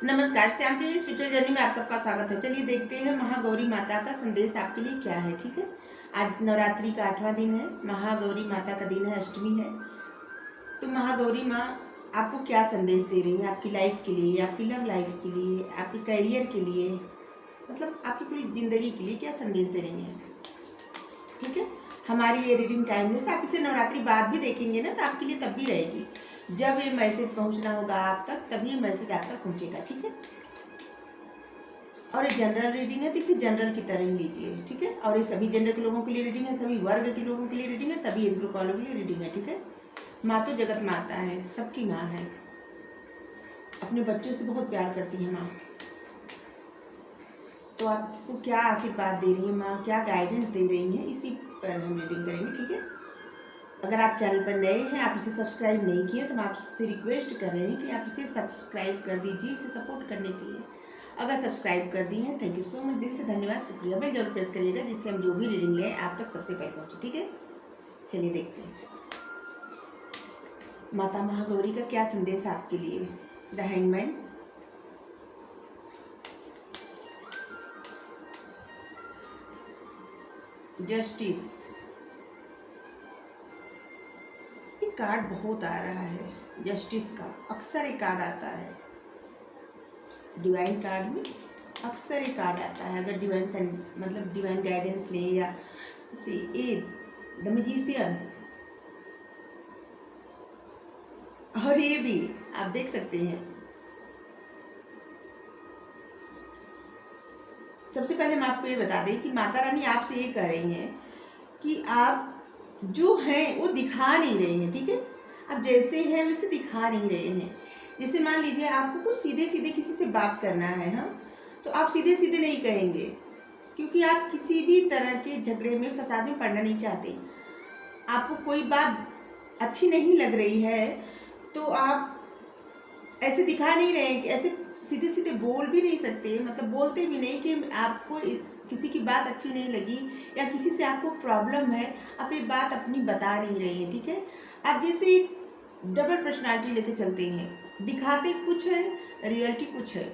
नमस्कार, श्याम प्रिय spiritual journey में आप सबका स्वागत है। चलिए देखते हैं महागौरी माता का संदेश आपके लिए क्या है। ठीक है, आज नवरात्रि का 8वां दिन है, महागौरी माता का दिन है, अष्टमी है। तो महागौरी माँ आपको क्या संदेश दे रही है आपकी लाइफ के लिए, आपकी लव लाइफ के लिए, आपके करियर के लिए, मतलब आपकी पूरी जिंदगी के लिए क्या संदेश दे रही है। ठीक है, हमारी ये रीडिंग टाइमलेस, आप इसे नवरात्रि बाद भी देखेंगे ना तो आपके लिए तब भी रहेगी। जब ये मैसेज पहुंचना होगा आप तक तभी ये मैसेज आप तक पहुंचेगा। ठीक है, और ये जनरल रीडिंग है तो इसे जनरल की तरह ही लीजिए। ठीक है, और ये सभी जेंडर के लोगों के लिए रीडिंग है, सभी वर्ग के लोगों के लिए रीडिंग है, सभी एज ग्रुप वालों के लिए रीडिंग है। ठीक है, माँ तो जगत माता है, सबकी माँ है, अपने बच्चों से बहुत प्यार करती है माँ। तो आपको क्या आशीर्वाद दे रही है माँ, क्या गाइडेंस दे रही है, इसी पर हम रीडिंग करेंगे। ठीक है, अगर आप चैनल पर नए हैं, आप इसे सब्सक्राइब नहीं किए तो हम आपसे रिक्वेस्ट कर रहे हैं कि आप इसे सब्सक्राइब कर दीजिए, इसे सपोर्ट करने के लिए। अगर सब्सक्राइब कर दिए हैं, थैंक यू सो मच, दिल से धन्यवाद, शुक्रिया। बेल जरूर प्रेस करिएगा जिससे हम जो भी रीडिंग लें आप तक सबसे पहले पहुँचे। ठीक है, चलिए देखते हैं माता महागौरी का क्या संदेश आपके लिए। द हैंगमैन, जस्टिस, ये कार्ड बहुत आ रहा है जस्टिस का, अक्सर ये कार्ड आता है डिवाइन कार्ड में, अक्सर ये कार्ड आता है। अगर डिवाइन मतलब डिवाइन गाइडेंस ले या इसे ए द मैजिशियन, और ये भी आप देख सकते हैं। सबसे पहले हम आपको ये बता दें कि माता रानी आपसे ये कह रही हैं कि आप जो हैं वो दिखा नहीं रहे हैं। ठीक है, आप जैसे हैं वैसे दिखा नहीं रहे हैं। जैसे मान लीजिए आपको कुछ सीधे सीधे किसी से बात करना है, हाँ, तो आप सीधे सीधे नहीं कहेंगे क्योंकि आप किसी भी तरह के झगड़े में फसाद में पड़ना नहीं चाहते। आपको कोई बात अच्छी नहीं लग रही है तो आप ऐसे दिखा नहीं रहे हैं कि ऐसे सीधे सीधे बोल भी नहीं सकते, मतलब बोलते भी नहीं कि आपको किसी की बात अच्छी नहीं लगी या किसी से आपको प्रॉब्लम है, आप ये बात अपनी बता नहीं रहे हैं। ठीक है, आप जैसे डबल पर्सनालिटी लेके चलते हैं, दिखाते कुछ है, रियलिटी कुछ है।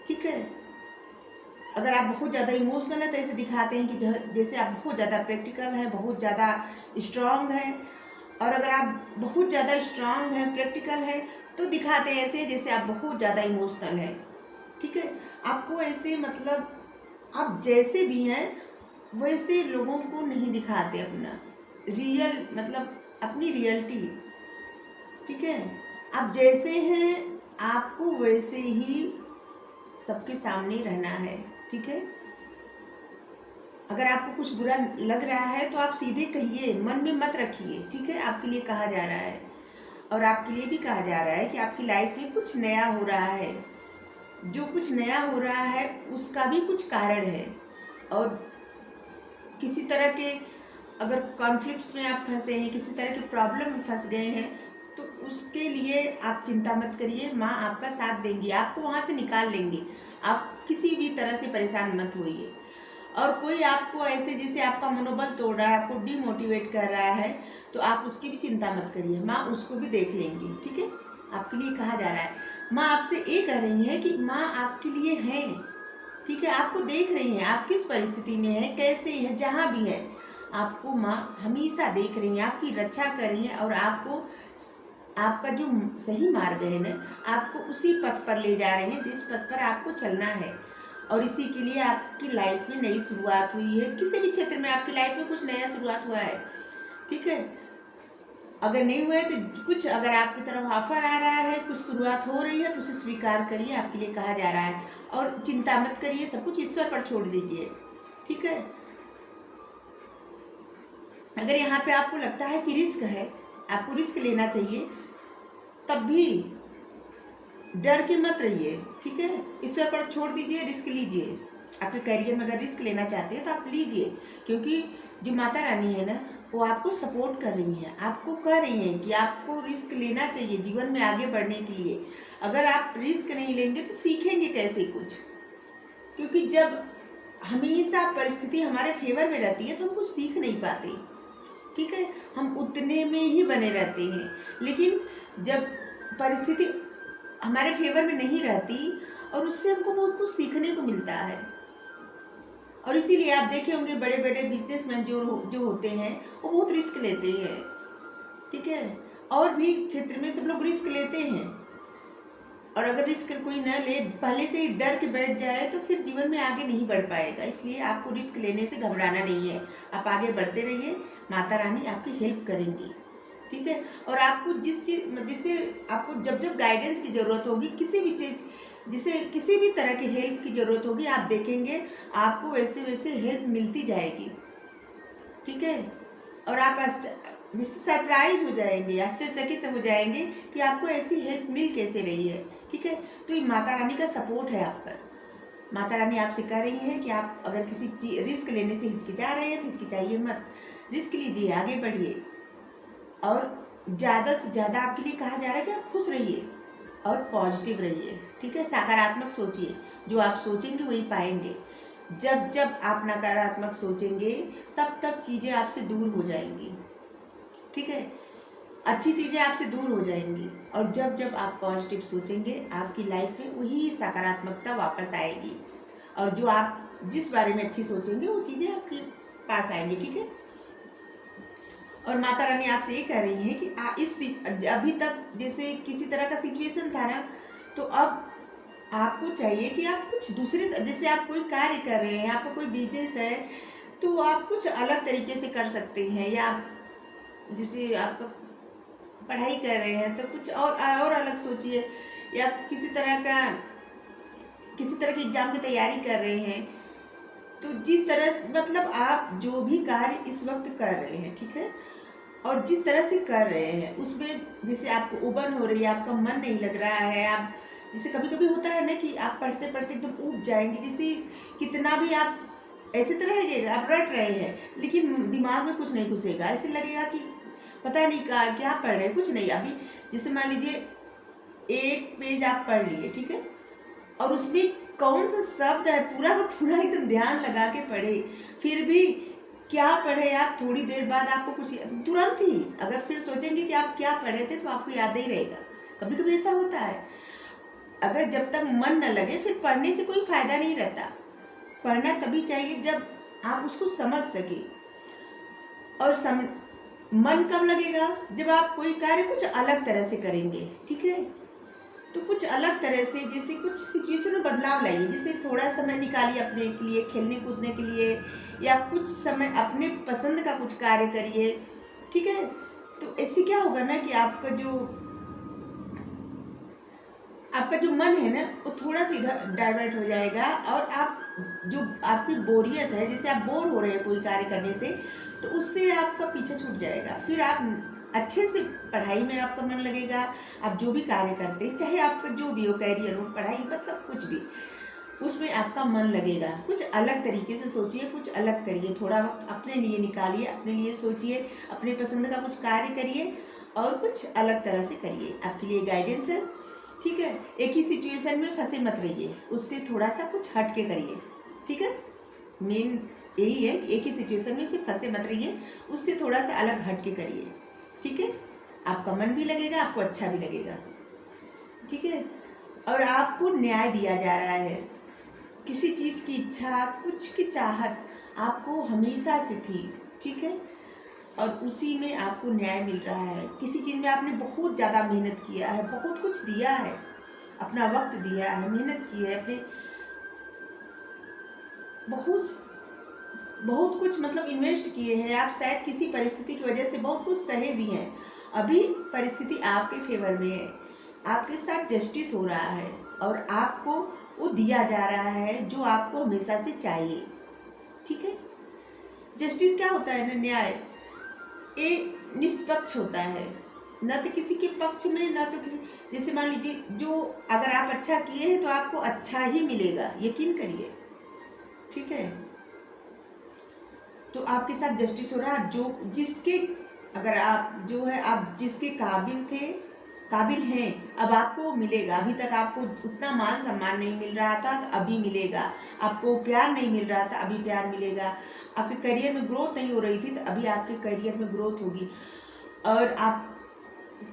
ठीक है, अगर आप बहुत ज़्यादा इमोशनल है तो ऐसे दिखाते हैं कि जैसे आप बहुत ज़्यादा प्रैक्टिकल है, बहुत ज़्यादा स्ट्रांग है, और अगर आप बहुत ज़्यादा स्ट्रांग है, प्रैक्टिकल है, तो दिखाते हैं ऐसे जैसे आप बहुत ज़्यादा इमोशनल है। ठीक है, आपको ऐसे मतलब आप जैसे भी हैं वैसे लोगों को नहीं दिखाते अपना रियल, मतलब अपनी रियलिटी। ठीक है, आप जैसे हैं आपको वैसे ही सबके सामने रहना है। ठीक है, अगर आपको कुछ बुरा लग रहा है तो आप सीधे कहिए, मन में मत रखिए। ठीक है, आपके लिए कहा जा रहा है और आपके लिए भी कहा जा रहा है कि आपकी लाइफ में कुछ नया हो रहा है। जो कुछ नया हो रहा है उसका भी कुछ कारण है, और किसी तरह के अगर कॉन्फ्लिक्ट में आप फंसे हैं, किसी तरह के प्रॉब्लम में फंस गए हैं, तो उसके लिए आप चिंता मत करिए, माँ आपका साथ देंगी, आपको वहाँ से निकाल लेंगे। आप किसी भी तरह से परेशान मत होइए। और कोई आपको ऐसे जैसे आपका मनोबल तोड़ रहा है, आपको डीमोटिवेट कर रहा है, तो आप उसकी भी चिंता मत करिए, माँ उसको भी देख लेंगी। ठीक है, आपके लिए कहा जा रहा है, माँ आपसे ये कह रही है कि माँ आपके लिए हैं। ठीक है, आपको देख रही हैं, आप किस परिस्थिति में हैं, कैसे हैं, जहाँ भी हैं आपको माँ हमेशा देख रही हैं, आपकी रक्षा कर रही हैं, और आपको आपका जो सही मार्ग है ना, आपको उसी पथ पर ले जा रहे हैं जिस पथ पर आपको चलना है। और इसी के लिए आपकी लाइफ में नई शुरुआत हुई है, किसी भी क्षेत्र में आपकी लाइफ में कुछ नया शुरुआत हुआ है। ठीक है, अगर नहीं हुआ है तो कुछ, अगर आपकी तरफ ऑफर आ रहा है, कुछ शुरुआत हो रही है तो उसे स्वीकार करिए, आपके लिए कहा जा रहा है। और चिंता मत करिए, सब कुछ ईश्वर पर छोड़ दीजिए। ठीक है, अगर यहाँ पे आपको लगता है कि रिस्क है, आपको रिस्क लेना चाहिए, तब भी डर के मत रहिए। ठीक है, ईश्वर पर छोड़ दीजिए, रिस्क लीजिए। आपके करियर में अगर रिस्क लेना चाहते हैं तो आप लीजिए, क्योंकि जो माता रानी है ना वो आपको सपोर्ट कर रही हैं, आपको कह रही हैं कि आपको रिस्क लेना चाहिए जीवन में आगे बढ़ने के लिए। अगर आप रिस्क नहीं लेंगे तो सीखेंगे कैसे कुछ, क्योंकि जब हमेशा परिस्थिति हमारे फेवर में रहती है तो हम कुछ सीख नहीं पाते। ठीक है, हम उतने में ही बने रहते हैं। लेकिन जब परिस्थिति हमारे फेवर में नहीं रहती और उससे हमको बहुत कुछ सीखने को मिलता है। और इसीलिए आप देखे होंगे बड़े बड़े बिजनेसमैन जो होते हैं वो बहुत रिस्क लेते हैं, ठीक है। और भी क्षेत्र में सब लोग रिस्क लेते हैं, और अगर रिस्क कोई न ले, पहले से ही डर के बैठ जाए तो फिर जीवन में आगे नहीं बढ़ पाएगा। इसलिए आपको रिस्क लेने से घबराना नहीं है, आप आगे बढ़ते रहिए, माता रानी आपकी हेल्प करेंगी, ठीक है। और आपको जिससे आपको जब जब गाइडेंस की ज़रूरत होगी, किसी भी चीज़ जिसे किसी भी तरह की हेल्प की ज़रूरत होगी, आप देखेंगे आपको वैसे वैसे हेल्प मिलती जाएगी, ठीक है। और आप जिससे सरप्राइज हो जाएंगे, आश्चर्यचकित हो जाएंगे कि आपको ऐसी हेल्प मिल कैसे रही है, ठीक है। तो ये माता रानी का सपोर्ट है आप पर। माता रानी आपसे कह रही है कि आप अगर किसी रिस्क लेने से हिचकिचा रहे हैं तो हिचकिचाइए मत, रिस्क लीजिए, आगे बढ़िए। और ज़्यादा से ज़्यादा आपके लिए कहा जा रहा है कि आप खुश रहिए और पॉजिटिव रहिए, ठीक है। सकारात्मक सोचिए, जो आप सोचेंगे वही पाएंगे। जब जब आप नकारात्मक सोचेंगे तब तब चीज़ें आपसे दूर हो जाएंगी, ठीक है। अच्छी चीज़ें आपसे दूर हो जाएंगी, और जब जब आप पॉजिटिव सोचेंगे आपकी लाइफ में वही सकारात्मकता वापस आएगी, और जो आप जिस बारे में अच्छी सोचेंगे वो चीज़ें आपके पास आएंगी, ठीक है। और माता रानी आपसे ये कह रही है कि अभी तक जैसे किसी तरह का सिचुएशन था ना, तो अब आपको चाहिए कि आप कुछ दूसरे, जैसे आप कोई कार्य कर रहे हैं, आपका कोई बिजनेस है, तो आप कुछ अलग तरीके से कर सकते हैं, या आप जैसे आपका पढ़ाई कर रहे हैं तो कुछ और अलग सोचिए, या किसी तरह की एग्ज़ाम की तैयारी कर रहे हैं, तो जिस तरह मतलब आप जो भी कार्य इस वक्त कर रहे हैं, ठीक है, और जिस तरह से कर रहे हैं उसमें जैसे आपको उबन हो रही है, आपका मन नहीं लग रहा है, आप जैसे कभी कभी होता है ना कि आप पढ़ते पढ़ते एकदम ऊब जाएंगे, जैसे कितना भी आप ऐसे तो रहेगा, आप रट रहे हैं लेकिन दिमाग में कुछ नहीं घुसेगा, ऐसे लगेगा कि पता नहीं क्या पढ़ रहे हैं, कुछ नहीं। अभी जैसे मान लीजिए एक पेज आप पढ़ लिए, ठीक है, और उसमें कौन सा शब्द है पूरा का पूरा एकदम ध्यान लगा के पढ़े, फिर भी क्या पढ़े आप, थोड़ी देर बाद आपको कुछ तुरंत ही अगर फिर सोचेंगे कि आप क्या पढ़े थे तो आपको याद ही रहेगा। कभी कभी ऐसा होता है, अगर जब तक मन न लगे फिर पढ़ने से कोई फायदा नहीं रहता। पढ़ना तभी चाहिए जब आप उसको समझ सके, और मन कब लगेगा, जब आप कोई कार्य कुछ अलग तरह से करेंगे, ठीक है। तो कुछ अलग तरह से, जैसे कुछ सिचुएशन में बदलाव लाइए, जैसे थोड़ा समय निकालिए अपने के लिए, खेलने कूदने के लिए, या कुछ समय अपने पसंद का कुछ कार्य करिए, ठीक है। तो इससे क्या होगा ना कि आपका जो मन है ना वो थोड़ा सा इधर डाइवर्ट हो जाएगा, और आप जो आपकी बोरियत है, जैसे आप बोर हो रहे हैं कोई कार्य करने से, तो उससे आपका पीछा छूट जाएगा, फिर आप अच्छे से पढ़ाई में आपका मन लगेगा। आप जो भी कार्य करते हैं, चाहे आपका जो भी हो, कैरियर हो, पढ़ाई, मतलब कुछ भी, उसमें आपका मन लगेगा। कुछ अलग तरीके से सोचिए, कुछ अलग करिए, थोड़ा वक्त अपने लिए निकालिए, अपने लिए सोचिए, अपने पसंद का कुछ कार्य करिए और कुछ अलग तरह से करिए। आपके लिए गाइडेंस है, ठीक है। एक ही सिचुएशन में फंसे मत रहिए, उससे थोड़ा सा कुछ हट के करिए, ठीक है। मेन यही है कि एक ही सिचुएशन में से फंसे मत रहिए, उससे थोड़ा सा अलग हट के करिए, ठीक है। आपका मन भी लगेगा, आपको अच्छा भी लगेगा, ठीक है। और आपको न्याय दिया जा रहा है, किसी चीज़ की इच्छा, कुछ की चाहत आपको हमेशा से थी, ठीक है, और उसी में आपको न्याय मिल रहा है। किसी चीज़ में आपने बहुत ज़्यादा मेहनत किया है, बहुत कुछ दिया है, अपना वक्त दिया है, मेहनत की है, अपने बहुत कुछ मतलब इन्वेस्ट किए हैं। आप शायद किसी परिस्थिति की वजह से बहुत कुछ सहे भी हैं, अभी परिस्थिति आपके फेवर में है, आपके साथ जस्टिस हो रहा है, और आपको वो दिया जा रहा है जो आपको हमेशा से चाहिए, ठीक है। जस्टिस क्या होता है ना, न्याय, ये निष्पक्ष होता है, न तो किसी के पक्ष में, न तो किसी, जैसे मान लीजिए जो अगर आप अच्छा किए हैं तो आपको अच्छा ही मिलेगा, यकीन करिए, ठीक है। तो आपके साथ जस्टिस हो रहा है, जो जिसके अगर आप जो है आप जिसके काबिल हैं, अब आपको मिलेगा। अभी तक आपको उतना मान सम्मान नहीं मिल रहा था तो अभी मिलेगा, आपको प्यार नहीं मिल रहा था अभी प्यार मिलेगा, आपके करियर में ग्रोथ नहीं हो रही थी तो अभी आपके करियर में ग्रोथ होगी, और आप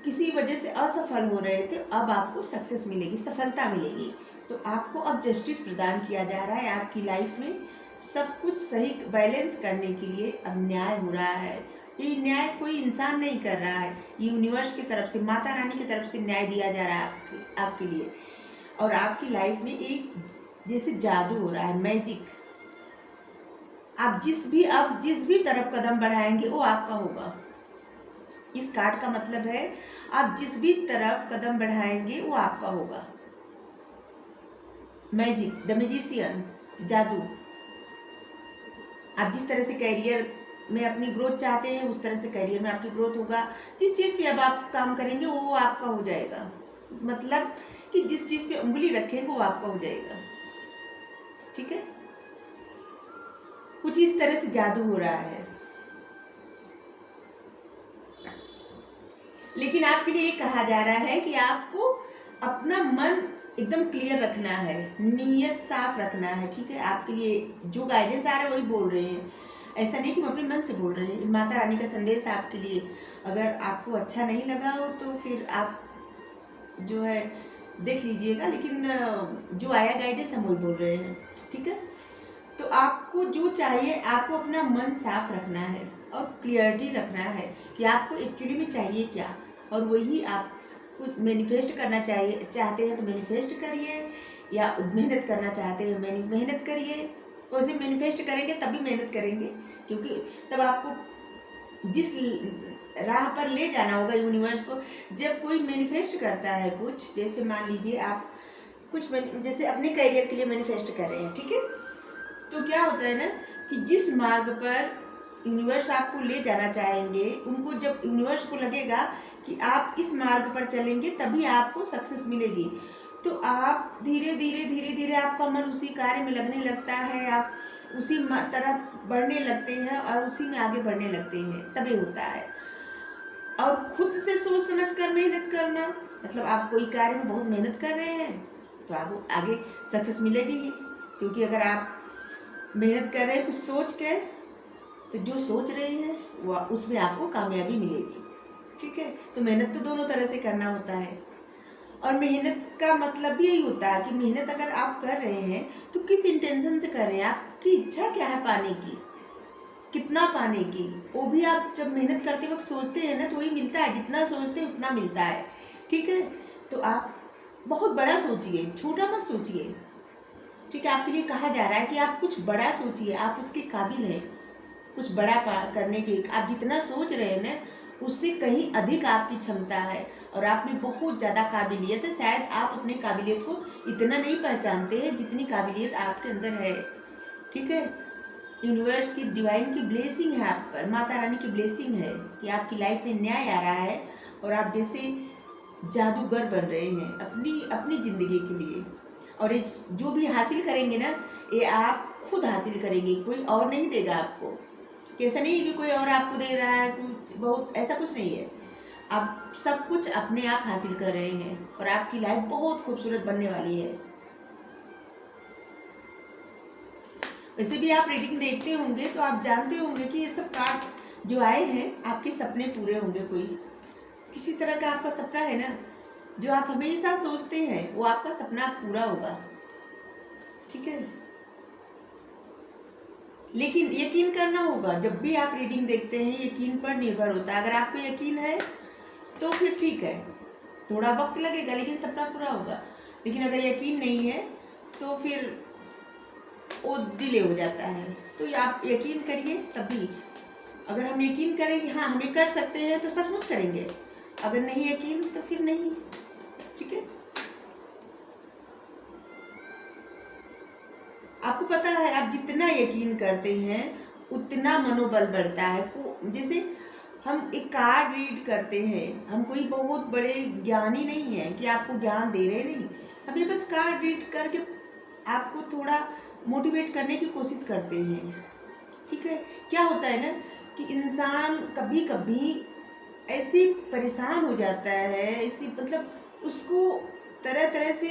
किसी वजह से असफल हो रहे थे, अब आपको सक्सेस मिलेगी, सफलता मिलेगी, तो आपको अब जस्टिस प्रदान किया जा रहा है आपकी लाइफ में। सब कुछ सही बैलेंस करने के लिए अब न्याय हो रहा है। ये न्याय कोई इंसान नहीं कर रहा है, ये यूनिवर्स की तरफ से, माता रानी की तरफ से न्याय दिया जा रहा है आपके लिए। और आपकी लाइफ में एक जैसे जादू हो रहा है, मैजिक। आप जिस भी तरफ कदम बढ़ाएंगे वो आपका होगा। इस कार्ड का मतलब है आप जिस भी तरफ कदम बढ़ाएंगे वो आपका होगा। मैजिक, द मैजिशियन, जादू। आप जिस तरह से कैरियर में अपनी ग्रोथ चाहते हैं उस तरह से कैरियर में आपकी ग्रोथ होगा। जिस चीज़ पे अब आप काम करेंगे वो आपका हो जाएगा। मतलब कि जिस चीज़ पे उंगली रखेंगे वो आपका हो जाएगा। ठीक है, कुछ इस तरह से जादू हो रहा है। लेकिन आपके लिए ये कहा जा रहा है कि आपको अपना मन एकदम क्लियर रखना है, नीयत साफ रखना है। ठीक है, आपके लिए जो गाइडेंस आ रहा है वही बोल रहे हैं। ऐसा नहीं कि हम अपने मन से बोल रहे हैं। माता रानी का संदेश है आपके लिए। अगर आपको अच्छा नहीं लगा हो तो फिर आप जो है देख लीजिएगा, लेकिन जो आया गाइडेंस हम वही बोल रहे हैं। ठीक है, तो आपको जो चाहिए, आपको अपना मन साफ रखना है और क्लियरिटी रखना है कि आपको एक्चुअली में चाहिए क्या, और वही आप कुछ मैनिफेस्ट करना चाहते हैं तो मैनिफेस्ट करिए, या मेहनत करना चाहते हैं मेहनत करिए। वैसे मैनिफेस्ट करेंगे तभी मेहनत करेंगे, क्योंकि तब आपको जिस राह पर ले जाना होगा यूनिवर्स को। जब कोई मैनिफेस्ट करता है कुछ, जैसे मान लीजिए आप कुछ जैसे अपने करियर के लिए मैनिफेस्ट कर रहे हैं, ठीक है, तो क्या होता है ना कि जिस मार्ग पर यूनिवर्स आपको ले जाना चाहेंगे, उनको जब यूनिवर्स को लगेगा कि आप इस मार्ग पर चलेंगे तभी आपको सक्सेस मिलेगी, तो आप धीरे धीरे आपका मन उसी कार्य में लगने लगता है, आप उसी तरफ बढ़ने लगते हैं और उसी में आगे बढ़ने लगते हैं, तभी होता है। और खुद से सोच समझ कर मेहनत करना, मतलब आप कोई कार्य में बहुत मेहनत कर रहे हैं तो आपको आगे सक्सेस मिलेगी ही। क्योंकि अगर आप मेहनत कर रहे हैं कुछ सोच के, तो जो सोच रहे हैं वो उसमें आपको कामयाबी मिलेगी। ठीक है, तो मेहनत तो दोनों तरह से करना होता है। और मेहनत का मतलब भी यही होता है कि मेहनत अगर आप कर रहे हैं तो किस इंटेंशन से कर रहे हैं, आपकी इच्छा क्या है पाने की, कितना पाने की, वो भी आप जब मेहनत करते वक्त सोचते हैं ना तो वही मिलता है। जितना सोचते हैं उतना मिलता है। ठीक है, तो आप बहुत बड़ा सोचिए, छोटा मत सोचिए। ठीक है, आपके लिए कहा जा रहा है कि आप कुछ बड़ा सोचिए, आप उसके काबिल हैं कुछ बड़ा करने के। आप जितना सोच रहे हैं ना उससे कहीं अधिक आपकी क्षमता है और आप में बहुत ज़्यादा काबिलियत है। शायद आप अपनी काबिलियत को इतना नहीं पहचानते हैं जितनी काबिलियत आपके अंदर है। ठीक है, यूनिवर्स की डिवाइन की ब्लेसिंग है आप पर, माता रानी की ब्लेसिंग है कि आपकी लाइफ में न्याय आ रहा है और आप जैसे जादूगर बन रहे हैं अपनी ज़िंदगी के लिए। और ये जो भी हासिल करेंगे ना, ये आप खुद हासिल करेंगे, कोई और नहीं देगा आपको। ऐसा नहीं है कि कोई और आपको दे रहा है कुछ, बहुत ऐसा कुछ नहीं है। आप सब कुछ अपने आप हासिल कर रहे हैं और आपकी लाइफ बहुत खूबसूरत बनने वाली है। वैसे भी आप रीडिंग देखते होंगे तो आप जानते होंगे कि ये सब कार्ड जो आए हैं आपके सपने पूरे होंगे। कोई किसी तरह का आपका सपना है ना जो आप हमेशा सोचते हैं, वो आपका सपना पूरा होगा। ठीक है, लेकिन यकीन करना होगा। जब भी आप रीडिंग देखते हैं यकीन पर निर्भर होता है। अगर आपको यकीन है तो फिर ठीक है, थोड़ा वक्त लगेगा लेकिन सपना पूरा होगा। लेकिन अगर यकीन नहीं है तो फिर वो डिले हो जाता है। तो आप यकीन करिए तभी। अगर हम यकीन करें कि हाँ हमें कर सकते हैं तो सचमुच करेंगे, अगर नहीं यकीन तो फिर नहीं। ठीक है, आपको पता है आप जितना यकीन करते हैं उतना मनोबल बढ़ता है। जैसे हम एक कार्ड रीड करते हैं, हम कोई बहुत बड़े ज्ञानी नहीं है कि आपको ज्ञान दे रहे नहीं, हम ये बस कार्ड रीड करके आपको थोड़ा मोटिवेट करने की कोशिश करते हैं। ठीक है, क्या होता है ना कि इंसान कभी कभी ऐसे परेशान हो जाता है, ऐसी मतलब उसको तरह तरह से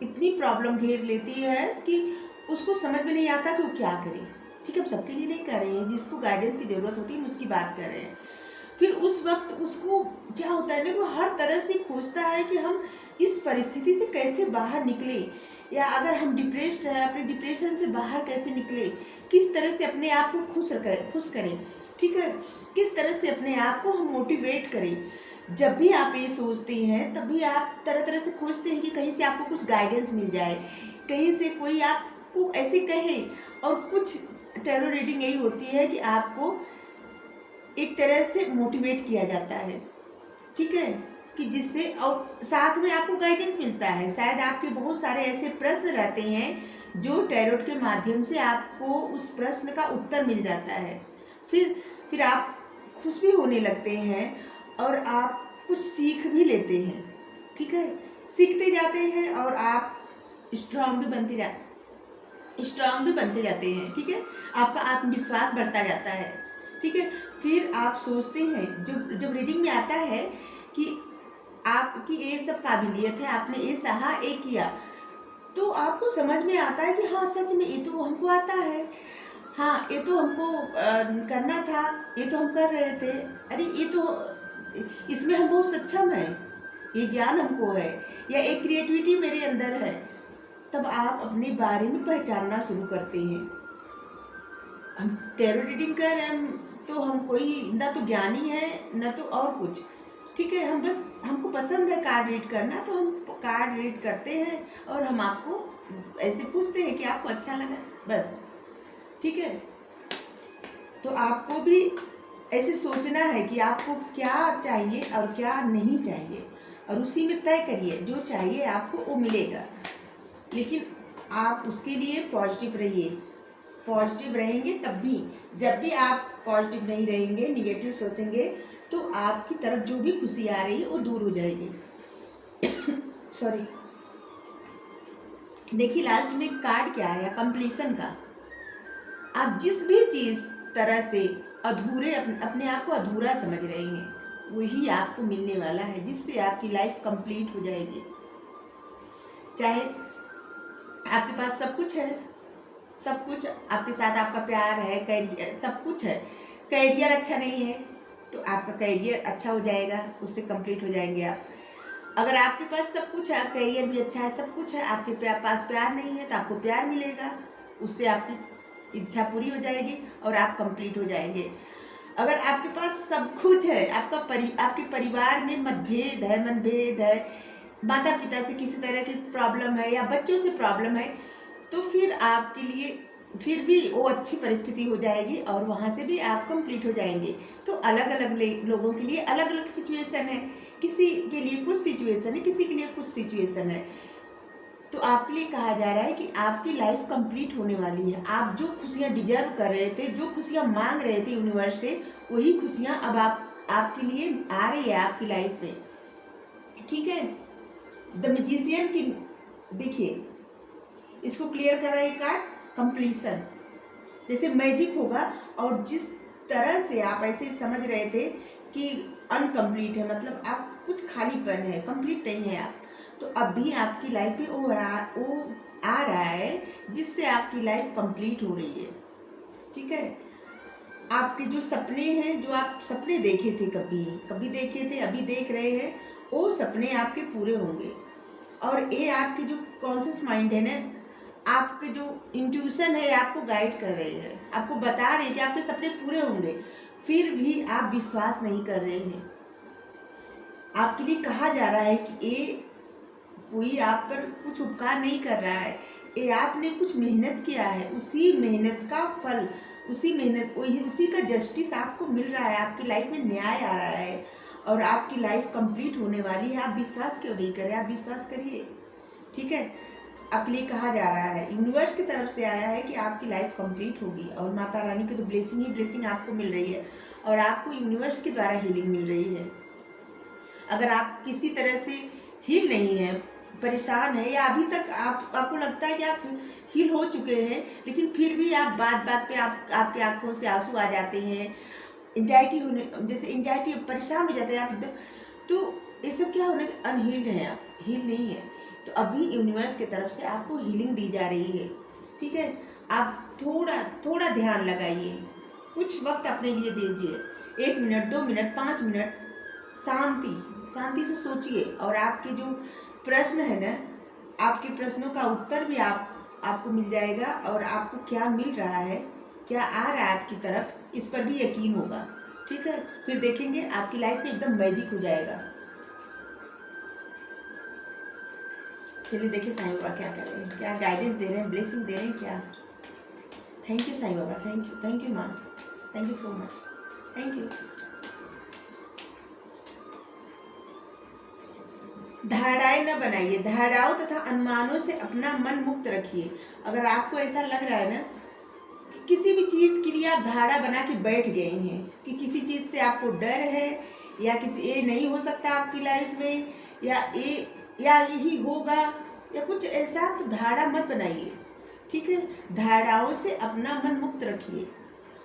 इतनी प्रॉब्लम घेर लेती है कि उसको समझ में नहीं आता कि वो क्या करे। ठीक है, हम सबके लिए नहीं कर रहे हैं, जिसको गाइडेंस की ज़रूरत होती है हम उसकी बात कर रहे हैं। फिर उस वक्त उसको क्या होता है ना, वो हर तरह से खोजता है कि हम इस परिस्थिति से कैसे बाहर निकले, या अगर हम डिप्रेस्ड है अपने डिप्रेशन से बाहर कैसे निकले, किस तरह से अपने आप को खुश करें, ठीक है, किस तरह से अपने आप को हम मोटिवेट करें। जब भी आप ये सोचते हैं तभी आप तरह तरह से खोजते हैं कि कहीं से आपको कुछ गाइडेंस मिल जाए, कहीं से कोई आपको ऐसे कहे। और कुछ टैरो रीडिंग यही होती है कि आपको एक तरह से मोटिवेट किया जाता है, ठीक है, कि जिससे और साथ में आपको गाइडेंस मिलता है। शायद आपके बहुत सारे ऐसे प्रश्न रहते हैं जो टैरोट के माध्यम से आपको उस प्रश्न का उत्तर मिल जाता है। फिर आप खुश भी होने लगते हैं और आप कुछ सीख भी लेते हैं, ठीक है, सीखते जाते हैं और आप स्ट्रांग भी बनते जाते हैं, ठीक है, आपका आत्मविश्वास बढ़ता जाता है, ठीक है। फिर आप सोचते हैं, जब रीडिंग में आता है कि आपकी ये सब काबिलियत है, आपने ये सहा ये किया, तो आपको समझ में आता है कि हाँ सच में ये तो हमको आता है, हाँ ये तो हमको करना था, ये तो हम कर रहे थे, अरे ये तो इसमें हम बहुत सक्षम हैं, ये ज्ञान हमको है, या एक क्रिएटिविटी मेरे अंदर है। तब आप अपने बारे में पहचानना शुरू करते हैं। हम टैरो रीडिंग कर रहे हैं तो हम कोई ना तो ज्ञानी है ना तो और कुछ, ठीक है, हम बस हमको पसंद है कार्ड रीड करना तो हम कार्ड रीड करते हैं और हम आपको ऐसे पूछते हैं कि आपको अच्छा लगा, बस, ठीक है। तो आपको भी ऐसे सोचना है कि आपको क्या चाहिए और क्या नहीं चाहिए, और उसी में तय करिए, जो चाहिए आपको वो मिलेगा। लेकिन आप उसके लिए पॉजिटिव रहिए, पॉजिटिव रहेंगे तब भी। जब भी आप पॉजिटिव नहीं रहेंगे, निगेटिव सोचेंगे, तो आपकी तरफ जो भी खुशी आ रही है वो दूर हो जाएगी। सॉरी, देखिए लास्ट में कार्ड क्या आया, कंप्लीशन का। आप जिस भी चीज़ तरह से अधूरे अपने आप को अधूरा समझ रहे हैं, वही आपको मिलने वाला है, जिससे आपकी लाइफ कंप्लीट हो जाएगी। चाहे आपके पास सब कुछ है, सब कुछ आपके साथ, आपका प्यार है, कैरियर, सब कुछ है, कैरियर अच्छा नहीं है तो आपका कैरियर अच्छा हो जाएगा, उससे कंप्लीट हो जाएंगे आप। अगर आपके पास सब कुछ है, कैरियर भी अच्छा है, सब कुछ है, आपके पास प्यार नहीं है तो आपको प्यार मिलेगा, उससे आपकी इच्छा पूरी हो जाएगी और आप कंप्लीट हो जाएंगे। अगर आपके पास सब कुछ है, आपके परिवार में मनभेद है, माता पिता से किसी तरह की प्रॉब्लम है या बच्चों से प्रॉब्लम है, तो फिर आपके लिए फिर भी वो अच्छी परिस्थिति हो जाएगी और वहाँ से भी आप कंप्लीट हो जाएंगे। तो अलग अलग लोगों के लिए अलग अलग सिचुएशन है, किसी के लिए कुछ सिचुएशन है, किसी के लिए कुछ सिचुएशन है। तो आपके लिए कहा जा रहा है कि आपकी लाइफ कंप्लीट होने वाली है। आप जो खुशियाँ डिजर्व कर रहे थे, जो खुशियाँ मांग रहे थे यूनिवर्स से, वही खुशियाँ अब आपके लिए आ रही है आपकी लाइफ में, ठीक है। द मैजिशियन की देखिए, इसको क्लियर कर रहा है कार्ड, कंप्लीशन, जैसे मैजिक होगा। और जिस तरह से आप ऐसे समझ रहे थे कि अनकम्प्लीट है, मतलब आप कुछ खालीपन है, कंप्लीट नहीं है आप, तो अब भी आपकी लाइफ में वो आ रहा है जिससे आपकी लाइफ कंप्लीट हो रही है, ठीक है। आपके जो सपने हैं, जो आप सपने देखे थे, कभी देखे थे, अभी देख रहे हैं, वो सपने आपके पूरे होंगे। और ये आपके जो कॉन्शियस माइंड है ना, आपके जो इंट्यूशन है, आपको गाइड कर रहे हैं, आपको बता रहे हैं कि आपके सपने पूरे होंगे, फिर भी आप विश्वास नहीं कर रहे हैं। आपके लिए कहा जा रहा है कि ये कोई आप पर कुछ उपकार नहीं कर रहा है, ये आपने कुछ मेहनत किया है, उसी मेहनत का फल, उसी का जस्टिस आपको मिल रहा है, आपकी लाइफ में न्याय आ रहा है और आपकी लाइफ कंप्लीट होने वाली है। आप विश्वास क्यों नहीं कर रहे? आप विश्वास करिए, ठीक है। आपके लिए कहा जा रहा है, यूनिवर्स की तरफ से आया है कि आपकी लाइफ कंप्लीट होगी और माता रानी की तो ब्लेसिंग ही ब्लेसिंग आपको मिल रही है और आपको यूनिवर्स के द्वारा हीलिंग मिल रही है। अगर आप किसी तरह से हील नहीं है, परेशान है, या अभी तक आपको लगता है कि आप हील हो चुके हैं, लेकिन फिर भी आप बात पे आपके आंखों से आंसू आ जाते हैं, एंजाइटी परेशान हो जाते हैं आप एकदम, तो ये सब क्या होने, अनहील्ड है, आप हील नहीं है। तो अभी यूनिवर्स की तरफ से आपको हीलिंग दी जा रही है, ठीक है। आप थोड़ा ध्यान लगाइए, कुछ वक्त अपने लिए दीजिए, 1 मिनट, 2 मिनट, 5 मिनट शांति से सोचिए, और आपके जो प्रश्न है ना, आपके प्रश्नों का उत्तर भी आपको मिल जाएगा, और आपको क्या मिल रहा है, क्या आ रहा है आपकी तरफ, इस पर भी यकीन होगा। ठीक है, फिर देखेंगे आपकी लाइफ में एकदम मैजिक हो जाएगा। चलिए देखिए साईं बाबा क्या कर रहे हैं, क्या गाइडेंस दे रहे हैं, ब्लेसिंग दे रहे हैं क्या। Thank you Sai Baba, thank you माँ, thank you so much, thank you. धारणाएं न बनाइए, धारणाओं तथा अनुमानों से अपना मन मुक्त रखिए। अगर आपको ऐसा लग रहा है ना कि किसी भी चीज़ के लिए आप धारणा बना के बैठ गए हैं कि किसी चीज़ से आपको डर है, या किसी ये नहीं हो सकता आपकी लाइफ में, या यही होगा, या कुछ ऐसा, तो धारणा मत बनाइए। ठीक है, धारणाओं से अपना मन मुक्त रखिए,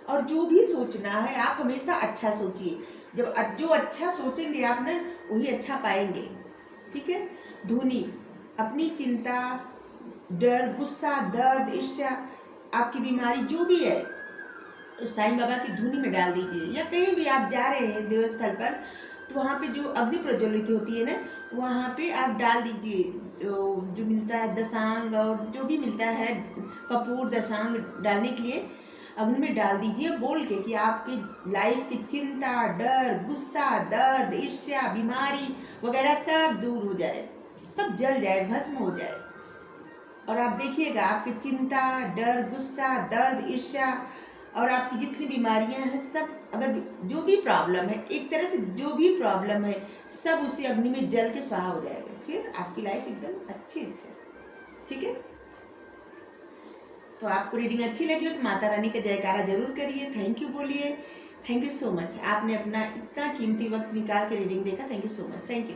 और जो भी सोचना है आप हमेशा अच्छा सोचिए। जो अच्छा सोचेंगे आप ना, वही अच्छा पाएंगे। ठीक है, धुनी अपनी चिंता, डर, गुस्सा, दर्द, ईर्ष्या, आपकी बीमारी जो भी है, तो साईं बाबा की धुनी में डाल दीजिए। या कहीं भी आप जा रहे हैं देवस्थल पर, तो वहाँ पे जो अग्नि प्रज्वलित होती है ना, वहाँ पे आप डाल दीजिए जो मिलता है दशांग, और जो भी मिलता है कपूर, दशांग डालने के लिए अग्नि में डाल दीजिए, बोल के कि आपकी लाइफ की चिंता, डर, गुस्सा, दर्द, ईर्ष्या, बीमारी वगैरह सब दूर हो जाए, सब जल जाए, भस्म हो जाए। और आप देखिएगा आपकी चिंता, डर, गुस्सा, दर्द, ईर्ष्या और आपकी जितनी बीमारियां हैं, सब, अगर जो भी प्रॉब्लम है, एक तरह से जो भी प्रॉब्लम है, सब उसी अग्नि में जल के स्वाहा हो जाएगा। फिर आपकी लाइफ एकदम अच्छी। ठीक है, तो आपको रीडिंग अच्छी लगी हो तो माता रानी का जयकारा जरूर करिए, थैंक यू बोलिए। थैंक यू सो मच, आपने अपना इतना कीमती वक्त निकाल के रीडिंग देखा, thank you so much, thank you.